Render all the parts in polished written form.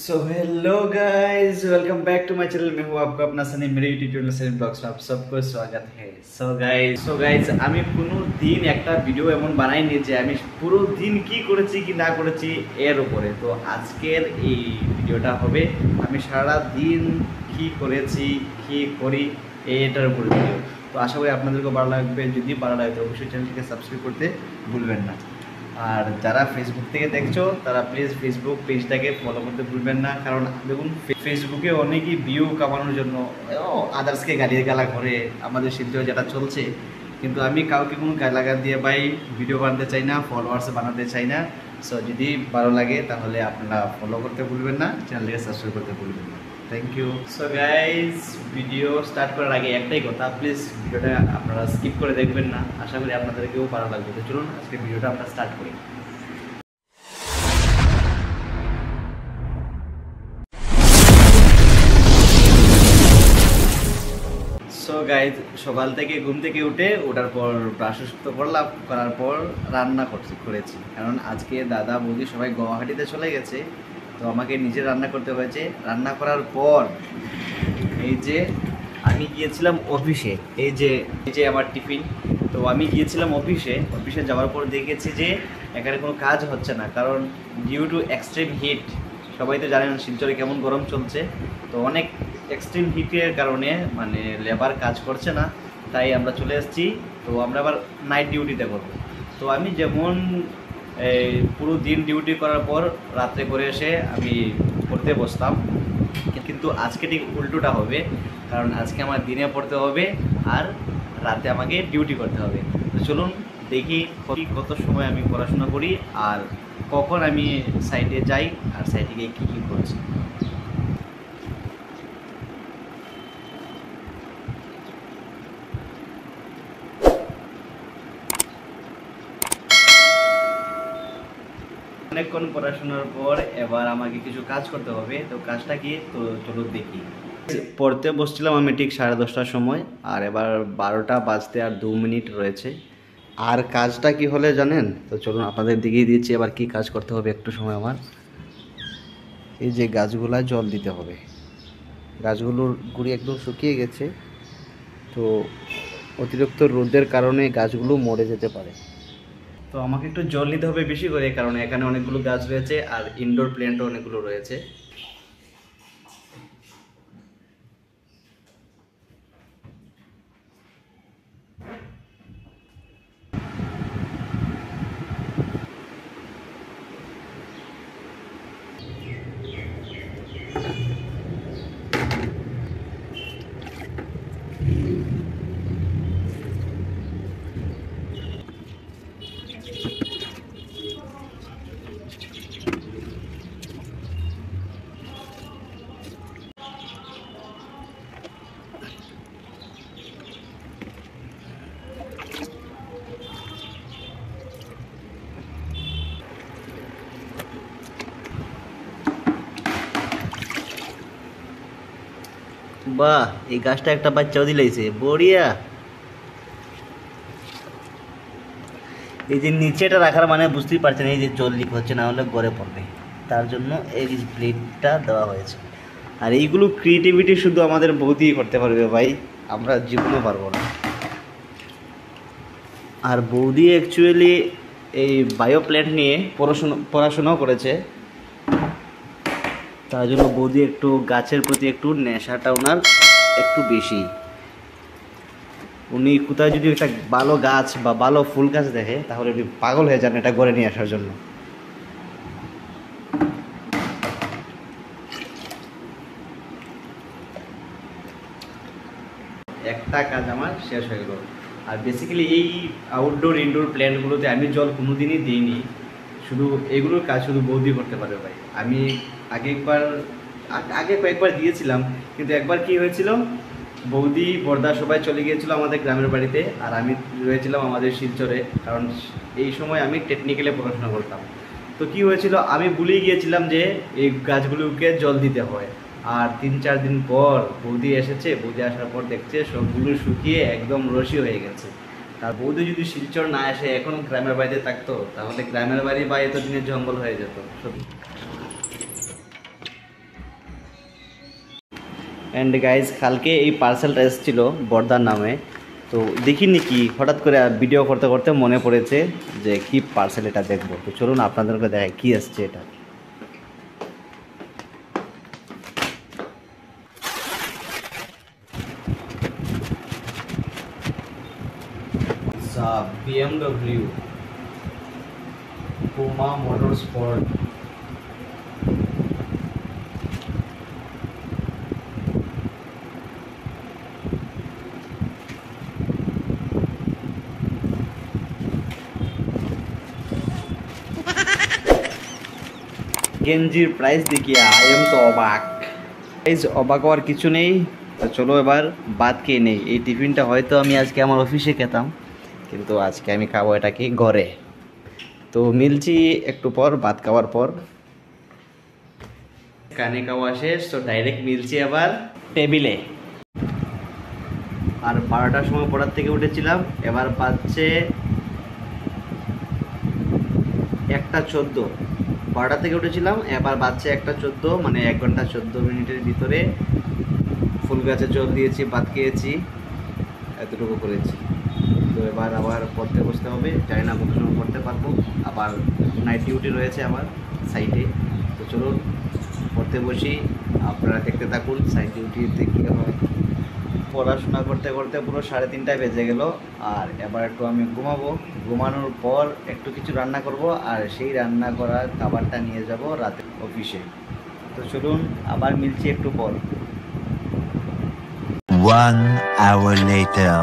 So hello guys, welcome back to my channel. मैं हूँ आपका अपना सनी, मेरे यूट्यूब चैनल सनी ब्लॉग्स में आप सबको स्वागत है। सो गाइस আমি কোনো দিন একটা ভিডিও এমন বানাইনি যে আমি পুরো দিন কি করেছি কি না করেছি এর উপরে। তো আজকের এই ভিডিওটা হবে আমি সারা দিন কি করেছি কি করি এটার উপর ভিডিও। তো আশা করি আপনাদেরকে ভালো লাগবে। যদি ভালো লাগে তো অবশ্যই চ্যানেলটিকে সাবস্ক্রাইব করতে ভুলবেন না। আর যারা ফেসবুক থেকে দেখছো তারা প্লিজ ফেসবুক পেজটাকে ফলো করতে ভুলবেন না, কারণ দেখুন ফেসবুকে অনেকেই ভিউ কামানোর জন্য আদার্সকে গালা করে আমাদের সিদ্ধ যেটা চলছে, কিন্তু আমি কাউকে কোনো গালাগাল দিয়ে ভাই ভিডিও বানাতে চাই না, ফলোয়ার্স বানাতে চাই না। সো যদি ভালো লাগে তাহলে আপনারা ফলো করতে ভুলবেন না, চ্যানেলটিকে সাবস্ক্রাইব করতে ভুলবেন না। Thank you. So guys, video start করার আগে একটাই কথা, প্লিজ ভিডিওটা আপনারা স্কিপ করে দেখবেন না, আশা করি আপনাদেরকেও ভালো লাগবে। তো চলুন আজকে ভিডিওটা আমরা স্টার্ট করি। সো গাইজ, সকাল থেকে ঘুম থেকে ওঠার পর ব্রাশ তো করলাম, করার পর রান্না করেছি, কারণ আজকে দাদা বৌদি সবাই গুয়াহাটিতে চলে গেছে, তো আমাকে নিজে রান্না করতে হয়েছে। রান্না করার পর এই যে আমি গিয়েছিলাম অফিসে, এই যে আমার টিফিন। তো আমি গিয়েছিলাম অফিসে যাওয়ার পর দেখেছি যে এখানে কোনো কাজ হচ্ছে না, কারণ ডিউ টু এক্সট্রিম হিট, সবাই তো জানেন শিলচরে কেমন গরম চলছে। তো অনেক এক্সট্রিম হিটের কারণে মানে লেবার কাজ করছে না, তাই আমরা চলে এসেছি। তো আমরা আবার নাইট ডিউটিতে করব। তো আমি যেমন পুরো দিন ডিউটি করার পর রাত্রে করে এসে আমি পড়তে বসতাম, কিন্তু আজকে ঠিক উল্টোটা হবে, কারণ আজকে আমার দিনে পড়তে হবে আর রাতে আমাকে ডিউটি করতে হবে। তো চলুন দেখি কত সময় আমি পড়াশোনা করি আর কখন আমি সাইটে যাই আর সাইটে গিয়ে কী করছি। অনেকক্ষণ পড়াশোনার পর এবার আমাকে কিছু কাজ করতে হবে। তো কাজটা কি, তো চলো দেখি। পড়তে বসছিলাম আমি ঠিক 10:30টার সময়, আর এবার 12টা বাজতে আর 2 মিনিট রয়েছে। আর কাজটা কি হলে জানেন? তো চলুন আপনাদের দেখিয়ে দিচ্ছি এবার কি কাজ করতে হবে। একটু সময় আমার এই যে গাছগুলা জল দিতে হবে, গাছগুলোর গুঁড়ি একদম শুকিয়ে গেছে, তো অতিরিক্ত রোদের কারণে গাছগুলো মরে যেতে পারে। তো আমাকে একটু জল নিতে হবে বেশি করে, কারণ এখানে অনেকগুলো গাছ রয়েছে আর ইনডোর প্ল্যান্টও অনেকগুলো রয়েছে। বাহ, এই গাছটা একটা বাচ্চাও দিলাইছে, বড়িয়া। এই যে নিচেটা রাখার মানে বুঝতেই পারছেন, এই যে জল লিক হচ্ছে, না হলে গড়ে পড়বে, তার জন্য এই প্লেটটা দেওয়া হয়েছে। আর এইগুলো ক্রিয়েটিভিটি শুধু আমাদের বৌদি করতে পারবে ভাই, আমরা জীবনে পারবো না। আর বৌদি অ্যাকচুয়ালি এই বায়ো প্ল্যান্ট নিয়ে পড়াশোনাও করেছে, তার জন্য বৌদি একটু গাছের প্রতি একটু নেশাটা ওনার একটু বেশি। উনি কোথায় যদি একটা ভালো গাছ বা ভালো ফুল গাছ দেখে তাহলে উনি পাগল হয়ে যান এটা গড়ে নিয়ে আসার জন্য। একটা কাজ আমার শেষ হয়ে গেল। আর বেসিক্যালি এই আউটডোর ইনডোর প্ল্যান্টগুলোতে আমি জল কোনোদিনই দিইনি, শুধু এগুলোর কাজ শুধু বৌদি করতে পারে ভাই। আমি আগে কয়েকবার দিয়েছিলাম, কিন্তু একবার কি হয়েছিল, বৌদি বর্দা সবাই চলে গিয়েছিল আমাদের গ্রামের বাড়িতে, আর আমি রয়েছিলাম আমাদের শিলচরে, কারণ এই সময় আমি টেকনিক্যালে পড়াশোনা করতাম। তো কি হয়েছিল, আমি ভুলেই গিয়েছিলাম যে এই গাছগুলোকে জল দিতে হয়। আর 3-4 দিন পর বৌদি এসেছে, বৌদি আসার পর দেখছে সবগুলো শুকিয়ে একদম রসি হয়ে গেছে। আর বৌদি যদি শিলচর না এসে এখন গ্রামের বাড়িতে থাকতো, তাহলে গ্রামের বাড়ি বা এতদিনের জঙ্গল হয়ে যেত সত্যি। অ্যান্ড গাইজ কালকে এই পার্সেলটা এসেছিল বর্দার নামে, তো দেখিনি কি হঠাৎ করে ভিডিও করতে করতে মনে পড়েছে যে কি পার্সেল এটা দেখবো। তো চলুন আপনাদেরকে দেখাই কি আসছে এটা। BMW Puma Motorsport। গেঞ্জির প্রাইস দেখিয়ে আই এম তো অবাক। প্রাইস অবাক হওয়ার কিছু নেই। তো চলো এবার ভাত খেয়ে নেই। এই টিফিনটা হয়তো আমি আজকে আমার অফিসে খেতাম, কিন্তু আজকে আমি খাবো এটাকে ঘরে। তো মিলছি একটু পর, ভাত খাওয়ার পর। কানে খাওয়া শেষ, তো ডাইরেক্ট মিলছি আবার টেবিলে। আর 12টার সময় পড়ার থেকে উঠেছিলাম, এবার পাচ্ছে 1:14। 12টা থেকে উঠেছিলাম, এবার বাজছে 1:14, মানে 1 ঘন্টা 14 মিনিটের ভিতরে ফুল গাছে জল দিয়েছি, ভাত খেয়েছি, এতটুকু করেছি। তো এবার আবার পড়তে বসতে হবে, জানি না কত সময় পড়তে পারবো। আবার নাইট ডিউটি রয়েছে আমার সাইটে। তো চলুন পড়তে বসি, আপনারা দেখতে থাকুন সাইট ডিউটিতে কী হয়। পড়াশোনা করতে করতে পুরো 3:30 বেজে গেল। আর এবার একটু আমি ঘুমাবো। ঘুমানোর পর একটু কিছু রান্না করব, আর সেই রান্না করা খাবারটা নিয়ে যাব রাতে অফিসে। তো চলুন আবার মিলছি একটু পর। 1 hour later.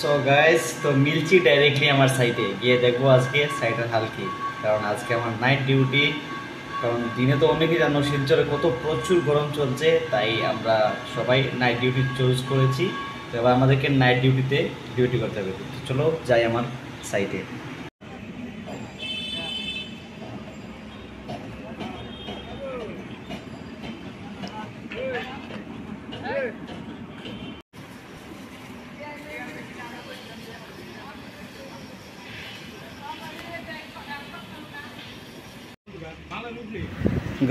সো গাইস, তো মিলছি ডাইরেক্টলি আমার সাইটে গিয়ে দেখবো আজকে সাইটের হাল কি। কারণ আজকে আমার নাইট ডিউটি। কারণ দিনে তো অনেকেই জানো শিলচরে কত প্রচুর গরম চলছে, তাই আমরা সবাই নাইট ডিউটি চুজ করেছি। তো এবার আমাদেরকে নাইট ডিউটিতে ডিউটি করতে হবে। চলো যাই আমার সাইটে।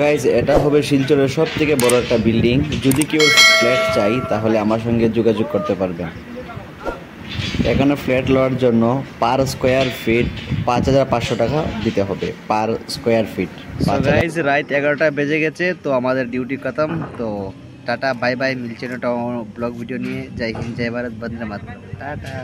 গাইজ, এটা হবে শিলচরের সব থেকে বড় একটা বিল্ডিং। যদি কেউ ফ্ল্যাট চাই তাহলে আমার সঙ্গে যোগাযোগ করতে পারবেন। এখানে ফ্ল্যাট লওয়ার জন্য পার স্কোয়ার ফিট 5,500 টাকা দিতে হবে পার স্কোয়ার ফিট। গাইজ, রাত 11টা বেজে গেছে, তো আমাদের ডিউটি খতম। তো টাটা বাই বাই, মিলছে না ব্লগ ভিডিও নিয়ে। জয় হিন্দ, জয় ভারত, বন্দে মাতরম, টাটা।